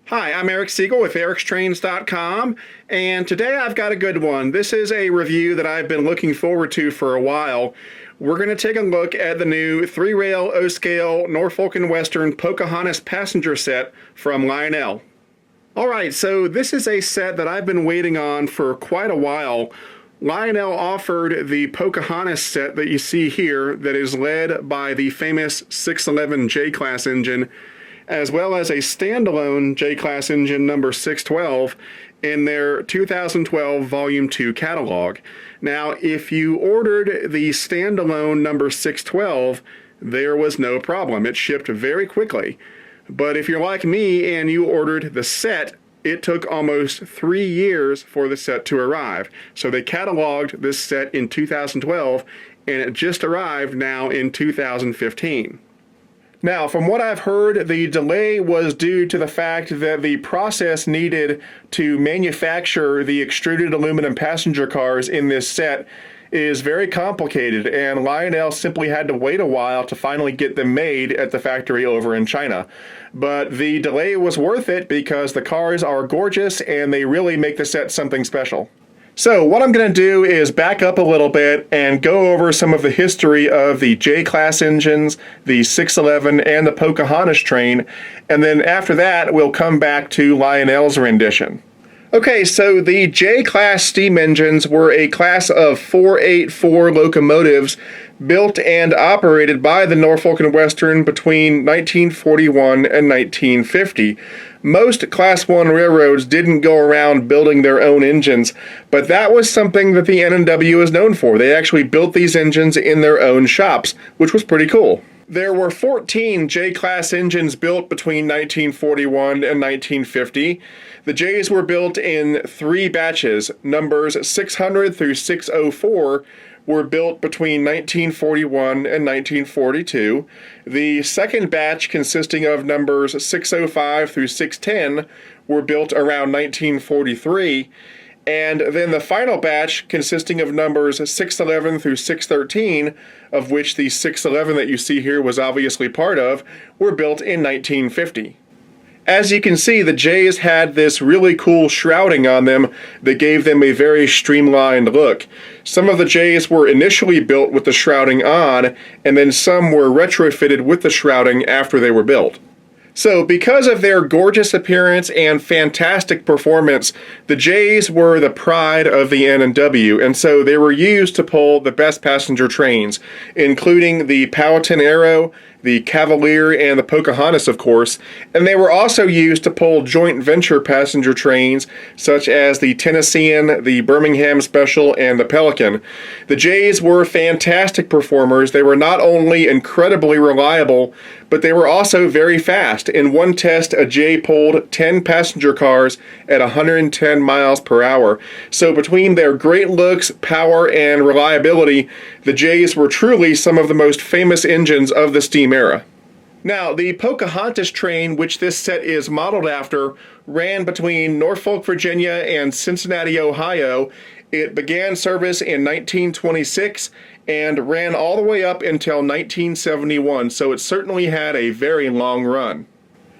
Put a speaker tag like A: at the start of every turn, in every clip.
A: Hi, I'm Eric Siegel with ericstrains.com, and today I've got a good one. This is a review that I've been looking forward to for a while. We're going to take a look at the new 3-rail O-scale Norfolk & Western Pocahontas passenger set from Lionel. Alright, so this is a set that I've been waiting on for quite a while. Lionel offered the Pocahontas set that you see here that is led by the famous 611 J-Class engine, as well as a standalone J-Class engine number 612 in their 2012 Volume 2 catalog. Now, if you ordered the standalone number 612, there was no problem. It shipped very quickly. But if you're like me and you ordered the set, it took almost 3 years for the set to arrive. So they cataloged this set in 2012, and it just arrived now in 2015. Now, from what I've heard, the delay was due to the fact that the process needed to manufacture the extruded aluminum passenger cars in this set is very complicated, and Lionel simply had to wait a while to finally get them made at the factory over in China. But the delay was worth it because the cars are gorgeous and they really make the set something special. So what I'm going to do is back up a little bit and go over some of the history of the J-Class engines, the 611, and the Pocahontas train, and then after that we'll come back to Lionel's rendition. Okay, so the J-Class steam engines were a class of 484 locomotives built and operated by the Norfolk & Western between 1941 and 1950. Most Class 1 railroads didn't go around building their own engines, but that was something that the N&W is known for. They actually built these engines in their own shops, which was pretty cool. There were 14 J-Class engines built between 1941 and 1950. The J's were built in 3 batches. Numbers 600 through 604 were built between 1941 and 1942. The second batch, consisting of numbers 605 through 610, were built around 1943. And then the final batch, consisting of numbers 611 through 613, of which the 611 that you see here was obviously part of, were built in 1950. As you can see, the J's had this really cool shrouding on them that gave them a very streamlined look. Some of the J's were initially built with the shrouding on, and then some were retrofitted with the shrouding after they were built. So, because of their gorgeous appearance and fantastic performance, the J's were the pride of the N&W, and so they were used to pull the best passenger trains, including the Powhatan Arrow, the Cavalier, and the Pocahontas, of course, and they were also used to pull joint venture passenger trains such as the Tennessean, the Birmingham Special, and the Pelican. The J's were fantastic performers. They were not only incredibly reliable, but they were also very fast. In one test, a J pulled 10 passenger cars at 110 miles per hour. So between their great looks, power, and reliability, the J's were truly some of the most famous engines of the steam era. Now, the Pocahontas train, which this set is modeled after, ran between Norfolk, Virginia and Cincinnati, Ohio. It began service in 1926 and ran all the way up until 1971, so it certainly had a very long run.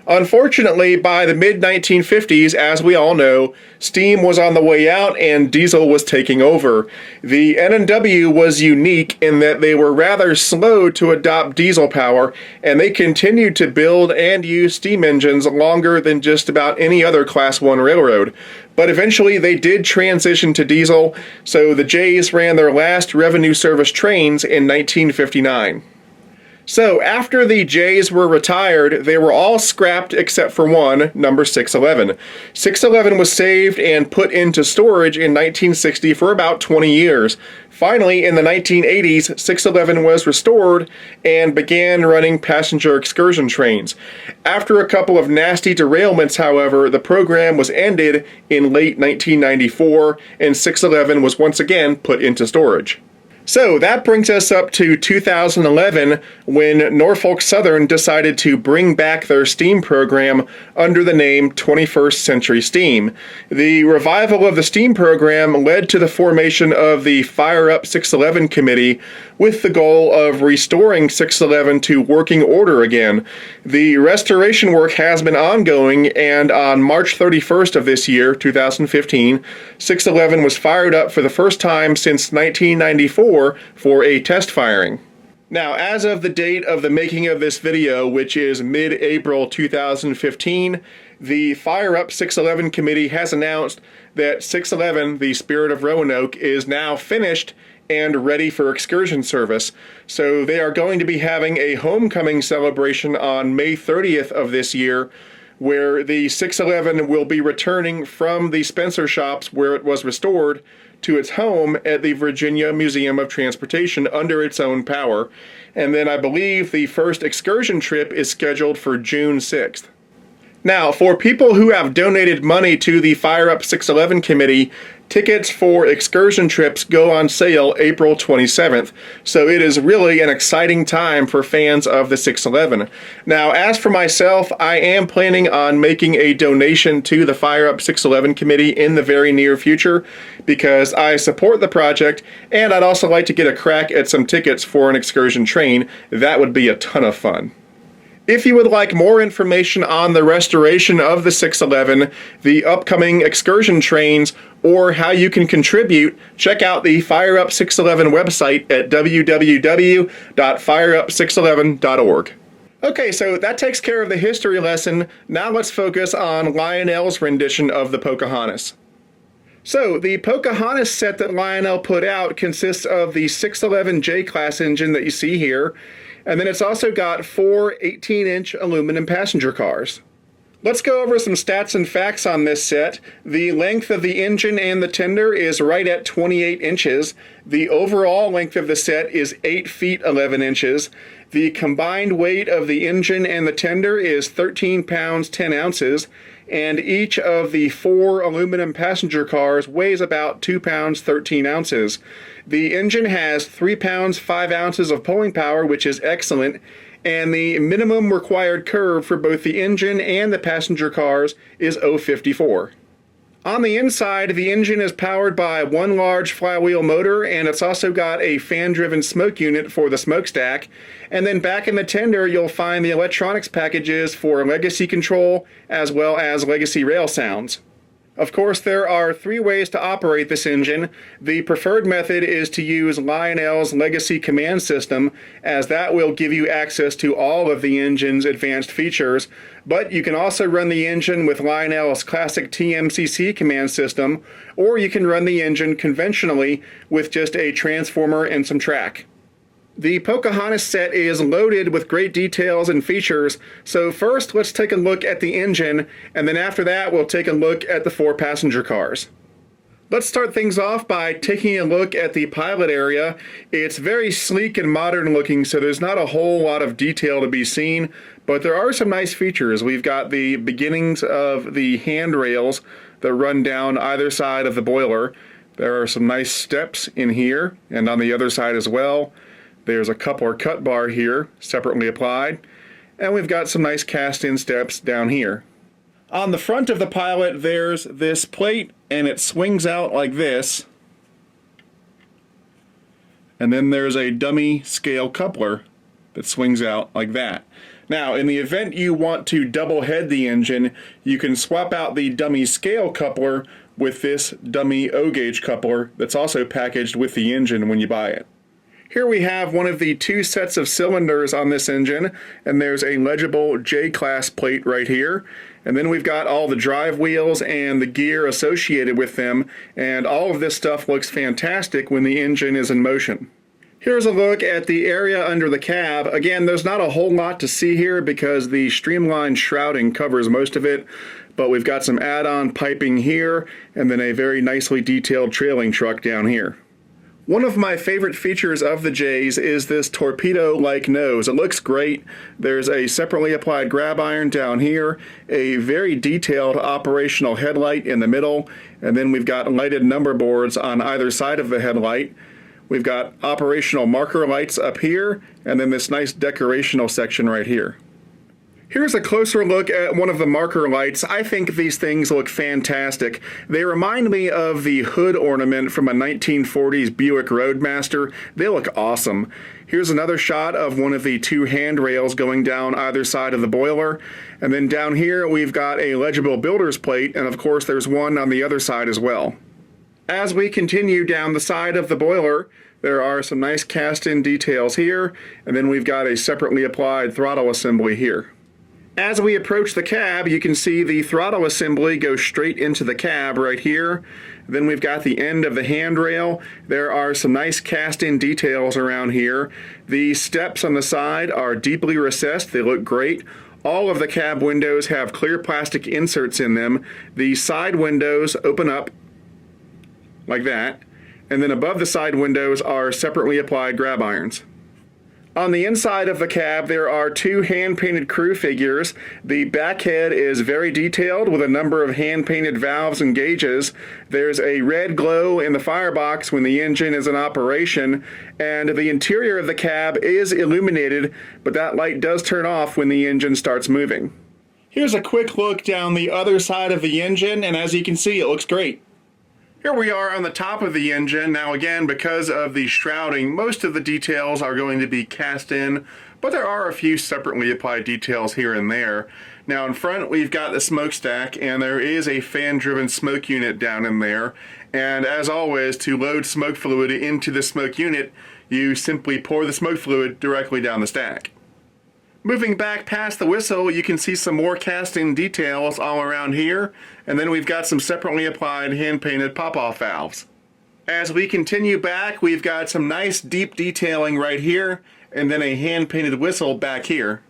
A: Unfortunately, by the mid-1950s, as we all know, steam was on the way out and diesel was taking over. The N&W was unique in that they were rather slow to adopt diesel power, and they continued to build and use steam engines longer than just about any other Class 1 railroad. But eventually they did transition to diesel, so the J's ran their last revenue service trains in 1959. So, after the J's were retired, they were all scrapped except for one, number 611. 611 was saved and put into storage in 1960 for about 20 years. Finally, in the 1980s, 611 was restored and began running passenger excursion trains. After a couple of nasty derailments, however, the program was ended in late 1994, and 611 was once again put into storage. So that brings us up to 2011 when Norfolk Southern decided to bring back their steam program under the name 21st Century Steam. The revival of the steam program led to the formation of the Fire Up 611 Committee with the goal of restoring 611 to working order again. The restoration work has been ongoing, and on March 31st of this year, 2015, 611 was fired up for the first time since 1994 for a test firing. Now, as of the date of the making of this video, which is mid-April 2015, the Fire Up 611 Committee has announced that 611, the Spirit of Roanoke, is now finished and ready for excursion service. So they are going to be having a homecoming celebration on May 30th of this year, where the 611 will be returning from the Spencer shops where it was restored to its home at the Virginia Museum of Transportation under its own power. And then I believe the first excursion trip is scheduled for June 6th. Now, for people who have donated money to the Fire Up 611 Committee, tickets for excursion trips go on sale April 27th, so it is really an exciting time for fans of the 611. Now, as for myself, I am planning on making a donation to the Fire Up 611 Committee in the very near future because I support the project, and I'd also like to get a crack at some tickets for an excursion train. That would be a ton of fun. If you would like more information on the restoration of the 611, the upcoming excursion trains, or how you can contribute, check out the Fire Up 611 website at www.fireup611.org. Okay, so that takes care of the history lesson. Now let's focus on Lionel's rendition of the Pocahontas. So, the Pocahontas set that Lionel put out consists of the 611 J-Class engine that you see here, and then it's also got 4 18-inch aluminum passenger cars. Let's go over some stats and facts on this set. The length of the engine and the tender is right at 28 inches. The overall length of the set is 8 feet 11 inches. The combined weight of the engine and the tender is 13 pounds 10 ounces. And each of the 4 aluminum passenger cars weighs about 2 pounds 13 ounces. The engine has 3 pounds 5 ounces of pulling power, which is excellent, and the minimum required curve for both the engine and the passenger cars is 0.54. On the inside, the engine is powered by one large flywheel motor, and it's also got a fan-driven smoke unit for the smokestack. And then back in the tender, you'll find the electronics packages for legacy control as well as legacy rail sounds. Of course, there are 3 ways to operate this engine. The preferred method is to use Lionel's Legacy Command System, as that will give you access to all of the engine's advanced features. But you can also run the engine with Lionel's classic TMCC command system, or you can run the engine conventionally with just a transformer and some track. The Pocahontas set is loaded with great details and features, so first let's take a look at the engine, and then after that we'll take a look at the 4 passenger cars. Let's start things off by taking a look at the pilot area. It's very sleek and modern looking, so there's not a whole lot of detail to be seen, but there are some nice features. We've got the beginnings of the handrails that run down either side of the boiler. There are some nice steps in here and on the other side as well. There's a coupler cut bar here, separately applied, and we've got some nice cast-in steps down here. On the front of the pilot, there's this plate, and it swings out like this. And then there's a dummy scale coupler that swings out like that. Now, in the event you want to double head the engine, you can swap out the dummy scale coupler with this dummy O-gauge coupler that's also packaged with the engine when you buy it. Here we have one of the 2 sets of cylinders on this engine, and there's a legible J-Class plate right here. And then we've got all the drive wheels and the gear associated with them, and all of this stuff looks fantastic when the engine is in motion. Here's a look at the area under the cab. Again, there's not a whole lot to see here because the streamlined shrouding covers most of it, but we've got some add-on piping here, and then a very nicely detailed trailing truck down here. One of my favorite features of the J's is this torpedo-like nose. It looks great. There's a separately applied grab iron down here, a very detailed operational headlight in the middle, and then we've got lighted number boards on either side of the headlight. We've got operational marker lights up here, and then this nice decorational section right here. Here's a closer look at one of the marker lights. I think these things look fantastic. They remind me of the hood ornament from a 1940s Buick Roadmaster. They look awesome. Here's another shot of one of the two handrails going down either side of the boiler. And then down here we've got a legible builder's plate, and of course there's one on the other side as well. As we continue down the side of the boiler, there are some nice cast-in details here, and then we've got a separately applied throttle assembly here. As we approach the cab, you can see the throttle assembly go straight into the cab right here. Then we've got the end of the handrail. There are some nice cast-in details around here. The steps on the side are deeply recessed. They look great. All of the cab windows have clear plastic inserts in them. The side windows open up like that. And then above the side windows are separately applied grab irons. On the inside of the cab, there are two hand-painted crew figures. The back head is very detailed with a number of hand-painted valves and gauges. There's a red glow in the firebox when the engine is in operation, and the interior of the cab is illuminated, but that light does turn off when the engine starts moving. Here's a quick look down the other side of the engine, and as you can see, it looks great. Here we are on the top of the engine. Now again, because of the shrouding, most of the details are going to be cast in, but there are a few separately applied details here and there. Now in front we've got the smokestack, and there is a fan-driven smoke unit down in there. And as always, to load smoke fluid into the smoke unit, you simply pour the smoke fluid directly down the stack. Moving back past the whistle, you can see some more cast-in details all around here, and then we've got some separately applied hand-painted pop-off valves. As we continue back, we've got some nice deep detailing right here, and then a hand-painted whistle back here.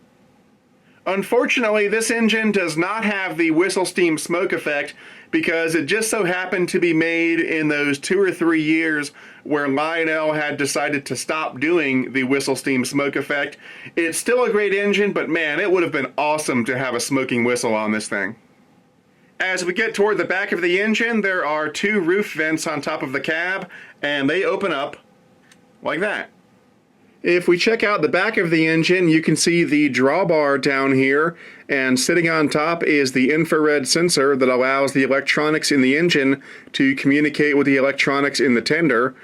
A: Unfortunately, this engine does not have the whistle steam smoke effect because it just so happened to be made in those 2 or 3 years where Lionel had decided to stop doing the whistle steam smoke effect. It's still a great engine, but man, it would have been awesome to have a smoking whistle on this thing. As we get toward the back of the engine, there are 2 roof vents on top of the cab, and they open up like that. If we check out the back of the engine, you can see the drawbar down here, and sitting on top is the infrared sensor that allows the electronics in the engine to communicate with the electronics in the tender.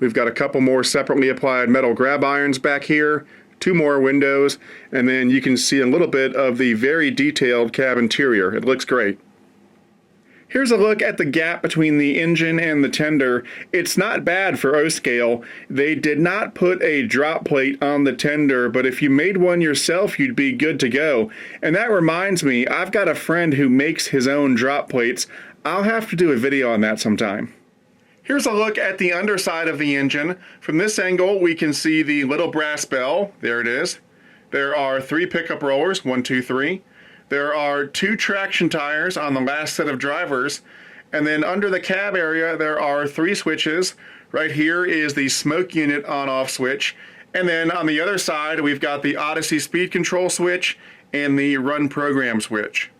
A: We've got a couple more separately applied metal grab irons back here, 2 more windows, and then you can see a little bit of the very detailed cab interior. It looks great. Here's a look at the gap between the engine and the tender. It's not bad for O-scale. They did not put a drop plate on the tender, but if you made one yourself, you'd be good to go. And that reminds me, I've got a friend who makes his own drop plates. I'll have to do a video on that sometime. Here's a look at the underside of the engine. From this angle, we can see the little brass bell. There it is. There are 3 pickup rollers, 1, 2, 3. There are 2 traction tires on the last set of drivers, and then under the cab area there are 3 switches. Right here is the smoke unit on-off switch, and then on the other side we've got the Odyssey speed control switch and the run program switch.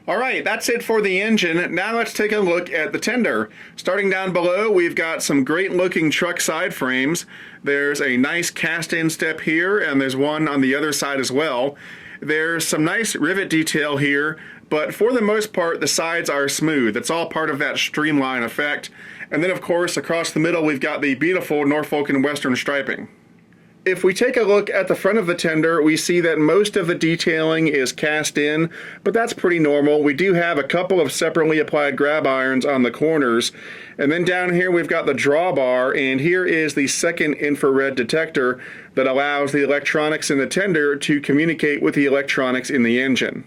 A: Alright, that's it for the engine. Now let's take a look at the tender. Starting down below, we've got some great looking truck side frames. There's a nice cast-in step here, and there's one on the other side as well. There's some nice rivet detail here, but for the most part the sides are smooth. It's all part of that streamline effect. And then of course across the middle we've got the beautiful Norfolk and Western striping. If we take a look at the front of the tender, we see that most of the detailing is cast in, but that's pretty normal. We do have a couple of separately applied grab irons on the corners. And then down here we've got the drawbar, and here is the second infrared detector that allows the electronics in the tender to communicate with the electronics in the engine.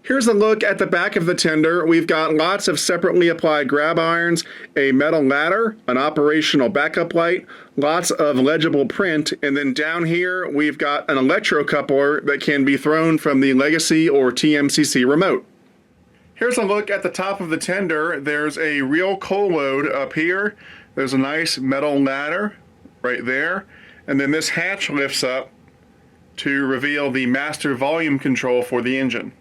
A: Here's a look at the back of the tender. We've got lots of separately applied grab irons, a metal ladder, an operational backup light, lots of legible print, and then down here we've got an electrocoupler that can be thrown from the Legacy or TMCC remote. Here's a look at the top of the tender. There's a real coal load up here. There's a nice metal ladder right there, and then this hatch lifts up to reveal the master volume control for the engine.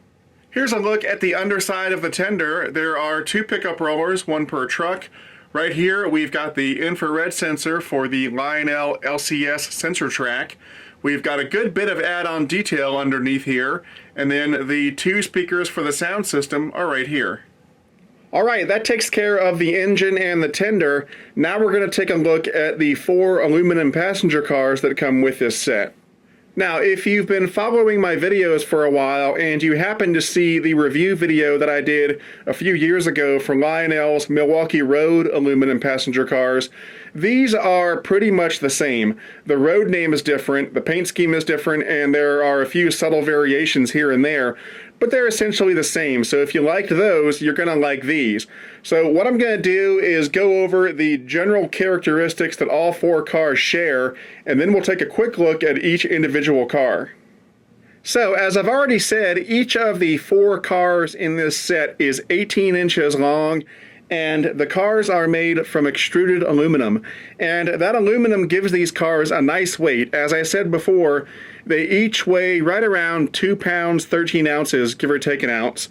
A: Here's a look at the underside of the tender. There are 2 pickup rollers, 1 per truck. Right here, we've got the infrared sensor for the Lionel LCS sensor track. We've got a good bit of add-on detail underneath here, and then the 2 speakers for the sound system are right here. Alright, that takes care of the engine and the tender. Now we're going to take a look at the 4 aluminum passenger cars that come with this set. Now, if you've been following my videos for a while and you happen to see the review video that I did a few years ago for Lionel's Milwaukee Road aluminum passenger cars, these are pretty much the same. The road name is different, the paint scheme is different, and there are a few subtle variations here and there, but they're essentially the same. So if you liked those, you're going to like these. So what I'm going to do is go over the general characteristics that all 4 cars share, and then we'll take a quick look at each individual car. So as I've already said, each of the 4 cars in this set is 18 inches long, and the cars are made from extruded aluminum. And that aluminum gives these cars a nice weight. As I said before, they each weigh right around 2 pounds, 13 ounces, give or take an ounce.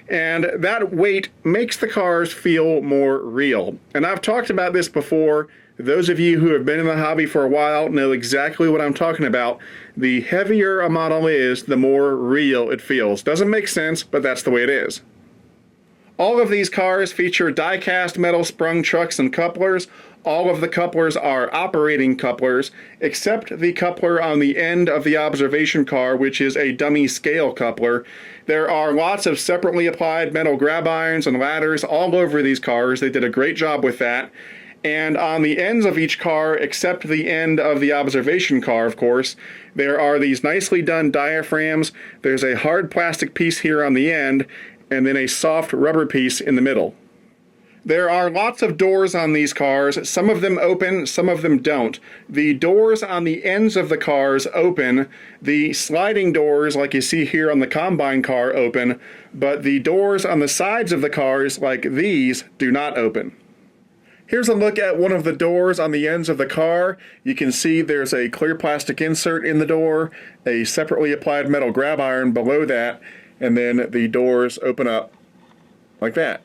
A: And that weight makes the cars feel more real. And I've talked about this before. Those of you who have been in the hobby for a while know exactly what I'm talking about. The heavier a model is, the more real it feels. Doesn't make sense, but that's the way it is. All of these cars feature die-cast metal sprung trucks and couplers. All of the couplers are operating couplers, except the coupler on the end of the observation car, which is a dummy scale coupler. There are lots of separately applied metal grab irons and ladders all over these cars. They did a great job with that. And on the ends of each car, except the end of the observation car, of course, there are these nicely done diaphragms. There's a hard plastic piece here on the end, and then a soft rubber piece in the middle. There are lots of doors on these cars. Some of them open, some of them don't. The doors on the ends of the cars open. The sliding doors, like you see here on the Combine car, open, but the doors on the sides of the cars, like these, do not open. Here's a look at one of the doors on the ends of the car. You can see there's a clear plastic insert in the door, a separately applied metal grab iron below that, and then the doors open up like that.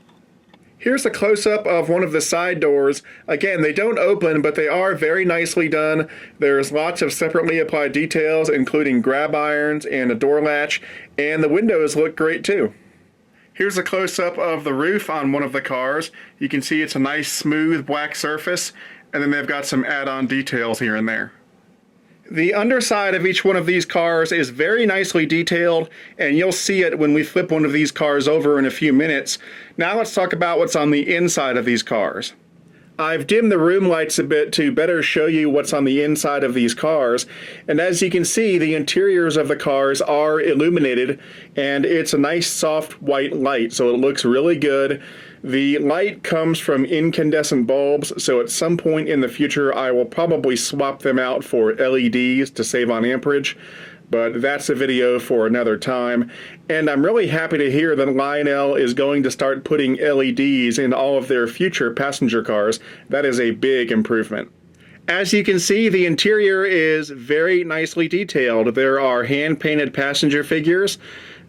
A: Here's a close-up of one of the side doors. Again, they don't open, but they are very nicely done. There's lots of separately applied details, including grab irons and a door latch, and the windows look great too. Here's a close-up of the roof on one of the cars. You can see it's a nice smooth black surface, and then they've got some add-on details here and there. The underside of each one of these cars is very nicely detailed, and you'll see it when we flip one of these cars over in a few minutes. Now let's talk about what's on the inside of these cars. I've dimmed the room lights a bit to better show you what's on the inside of these cars, and as you can see, the interiors of the cars are illuminated, and it's a nice soft white light, so it looks really good. The light comes from incandescent bulbs, so at some point in the future I will probably swap them out for LEDs to save on amperage, but that's a video for another time. And I'm really happy to hear that Lionel is going to start putting LEDs in all of their future passenger cars. That is a big improvement. As you can see, the interior is very nicely detailed. There are hand-painted passenger figures.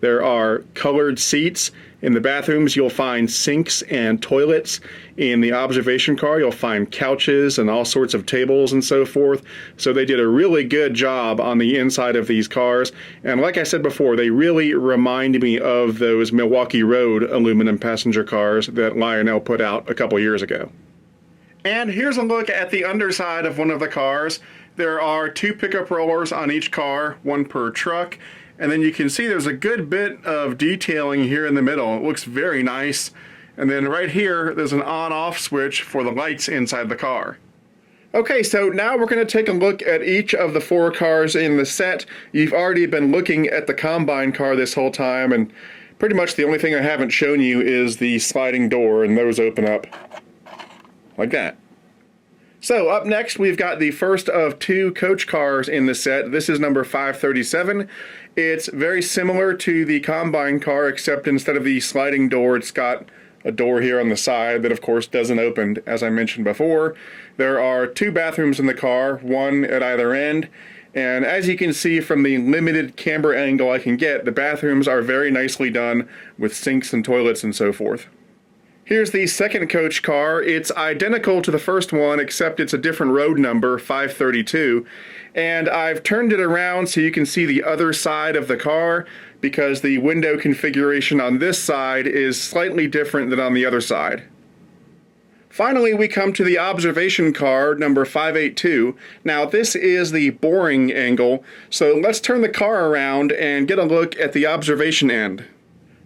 A: There are colored seats. In the bathrooms, you'll find sinks and toilets. In the observation car, you'll find couches and all sorts of tables and so forth. So they did a really good job on the inside of these cars. And like I said before, they really remind me of those Milwaukee Road aluminum passenger cars that Lionel put out a couple years ago. And here's a look at the underside of one of the cars. There are 2 pickup rollers on each car, 1 per truck. And then you can see there's a good bit of detailing here in the middle. It looks very nice. And then right here, there's an on-off switch for the lights inside the car. Okay, so now we're going to take a look at each of the 4 cars in the set. You've already been looking at the Combine car this whole time, and pretty much the only thing I haven't shown you is the sliding door, and those open up like that. So up next, we've got the first of 2 coach cars in the set. This is number 537. It's very similar to the Combine car, except instead of the sliding door, it's got a door here on the side that, of course, doesn't open, as I mentioned before. There are 2 bathrooms in the car, 1 at either end. And as you can see from the limited camera angle I can get, the bathrooms are very nicely done with sinks and toilets and so forth. Here's the second coach car. It's identical to the first one, except it's a different road number, 532. And I've turned it around so you can see the other side of the car, because the window configuration on this side is slightly different than on the other side. Finally, we come to the observation car, number 582. Now, this is the boring angle, so let's turn the car around and get a look at the observation end.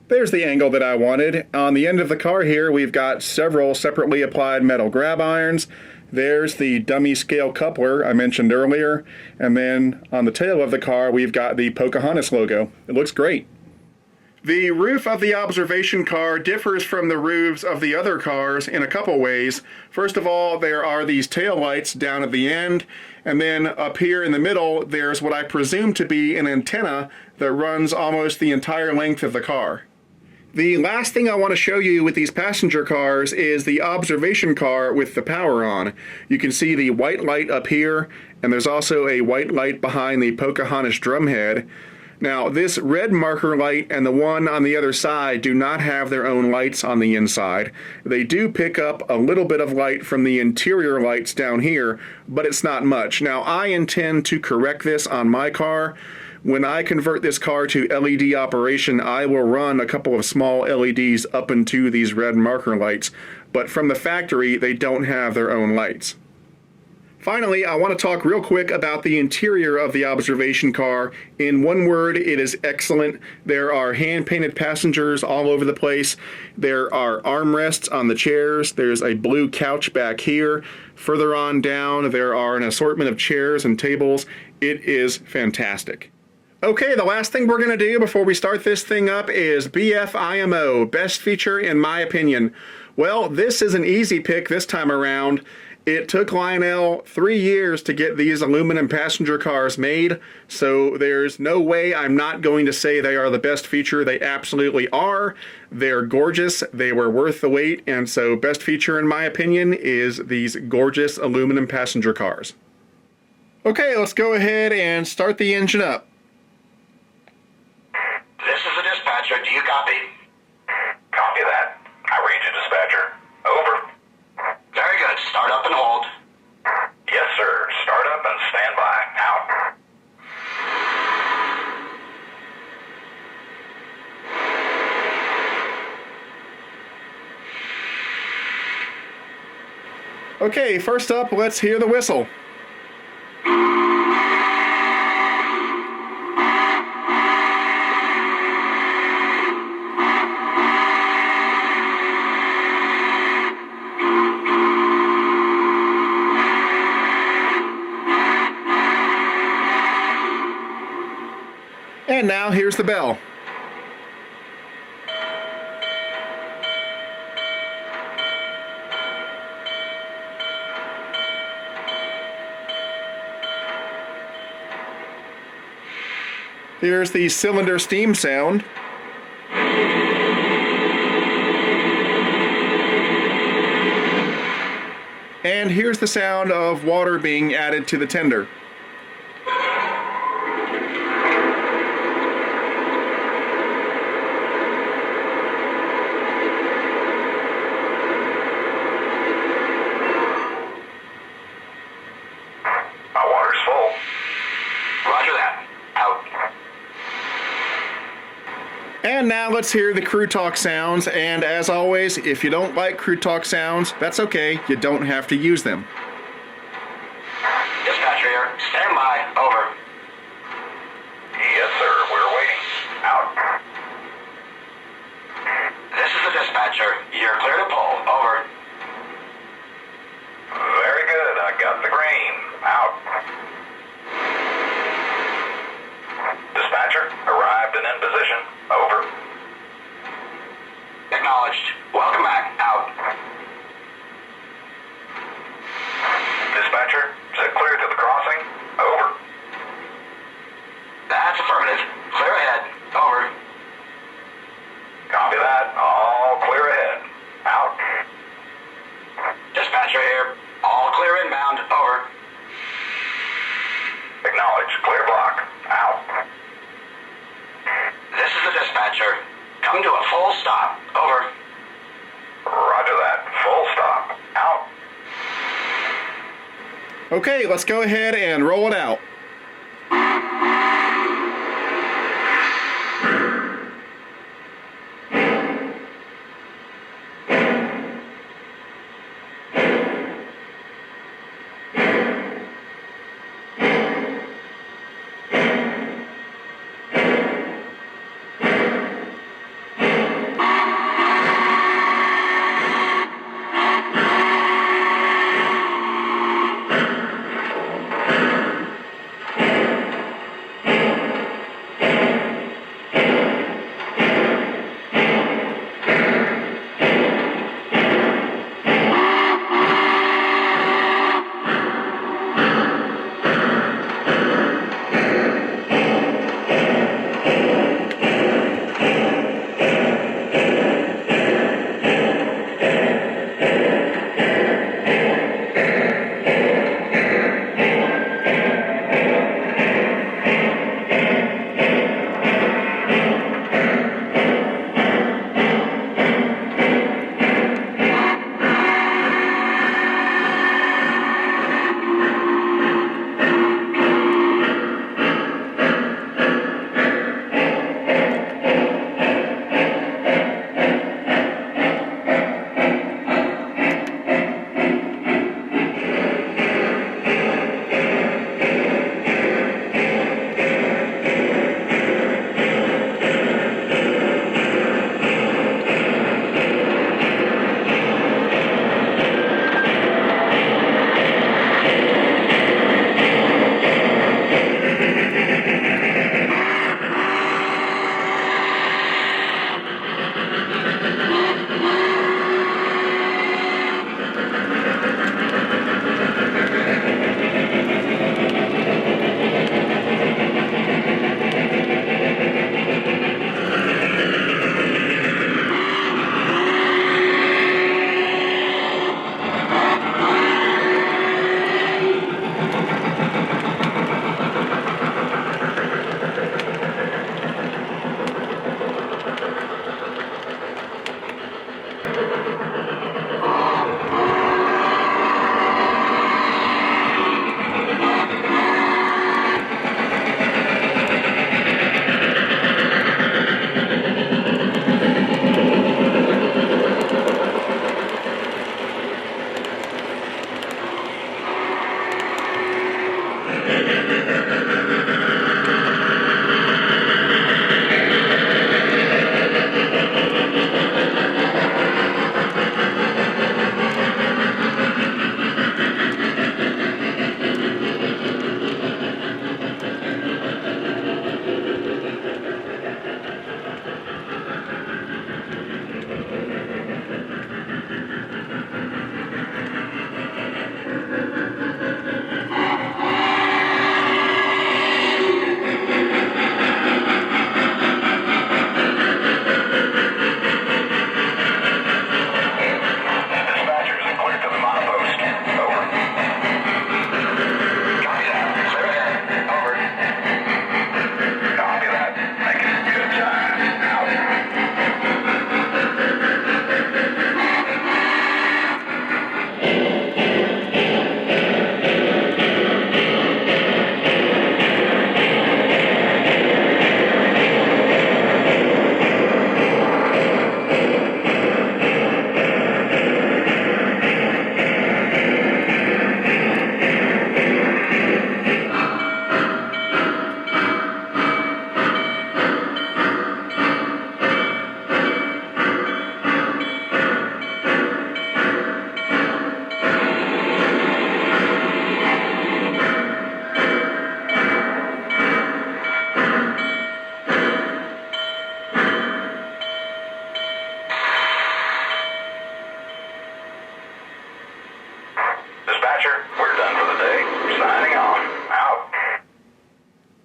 A: There's the angle that I wanted. On the end of the car here, we've got several separately applied metal grab irons. There's the dummy scale coupler I mentioned earlier. And then on the tail of the car, we've got the Pocahontas logo. It looks great. The roof of the observation car differs from the roofs of the other cars in a couple ways. First of all, there are these tail lights down at the end, and then up here in the middle, there's what I presume to be an antenna that runs almost the entire length of the car. The last thing I want to show you with these passenger cars is the observation car with the power on. You can see the white light up here, and there's also a white light behind the Pocahontas drumhead. Now, this red marker light and the one on the other side do not have their own lights on the inside. They do pick up a little bit of light from the interior lights down here, but it's not much. Now, I intend to correct this on my car. When I convert this car to LED operation, I will run a couple of small LEDs up into these red marker lights, but from the factory, they don't have their own lights. Finally, I want to talk real quick about the interior of the observation car. In one word, it is excellent. There are hand-painted passengers all over the place. There are armrests on the chairs. There's a blue couch back here. Further on down, there are an assortment of chairs and tables. It is fantastic. Okay, the last thing we're going to do before we start this thing up is BFIMO, best feature in my opinion. Well, this is an easy pick this time around. It took Lionel 3 years to get these aluminum passenger cars made, so there's no way I'm not going to say they are the best feature. They absolutely are. They're gorgeous. They were worth the wait, and so best feature in my opinion is these gorgeous aluminum passenger cars. Okay, let's go ahead and start the engine up.
B: This is the dispatcher. Do you copy? Copy that. I read you, dispatcher. Over. Very good. Start up and hold. Yes, sir. Start up and stand by. Out.
A: Okay, first up, let's hear the whistle. And now here's the bell. Here's the cylinder steam sound. And here's the sound of water being added to the tender. And now let's hear the crew talk sounds, and as always, if you don't like crew talk sounds, that's okay, you don't have to use them.
B: Dispatcher here, stand by, over. Yes, sir, we're waiting. Out. This is the dispatcher, you're clear to pull, over. Very good, I got the green. Out. Dispatcher, arrived and in position. Over. Acknowledged. Welcome back. Out. Dispatcher, is it clear to the crossing? Over. That's affirmative. Clear ahead. Over. Copy that. All clear ahead. Out. Dispatcher here. All clear inbound. Over. Acknowledged. Clear block. Out. This is the dispatcher. Come to a full stop. Over. Right.
A: Okay, let's go ahead and roll it out.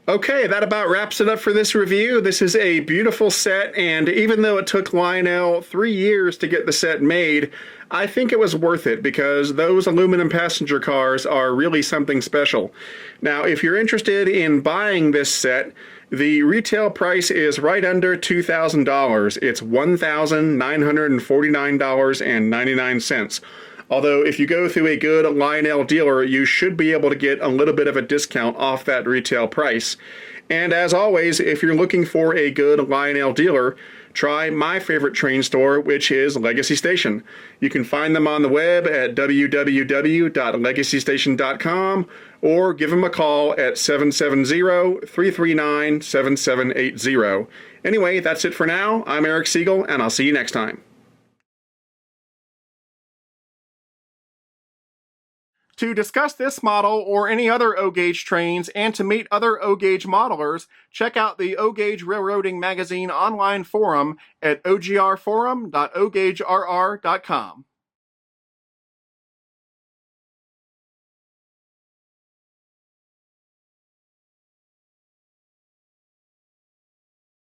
A: Okay, that about wraps it up for this review. This is a beautiful set, and even though it took Lionel 3 years to get the set made, I think it was worth it because those aluminum passenger cars are really something special. Now, if you're interested in buying this set, the retail price is right under $2,000. It's $1,949.99. Although if you go through a good Lionel dealer, you should be able to get a little bit of a discount off that retail price. And as always, if you're looking for a good Lionel dealer, try my favorite train store, which is Legacy Station. You can find them on the web at www.legacystation.com or give them a call at 770-339-7780. Anyway, that's it for now. I'm Eric Siegel, and I'll see you next time. To discuss this model or any other O-Gauge trains and to meet other O-Gauge modelers, check out the O-Gauge Railroading Magazine online forum at ogrforum.ogaugerr.com.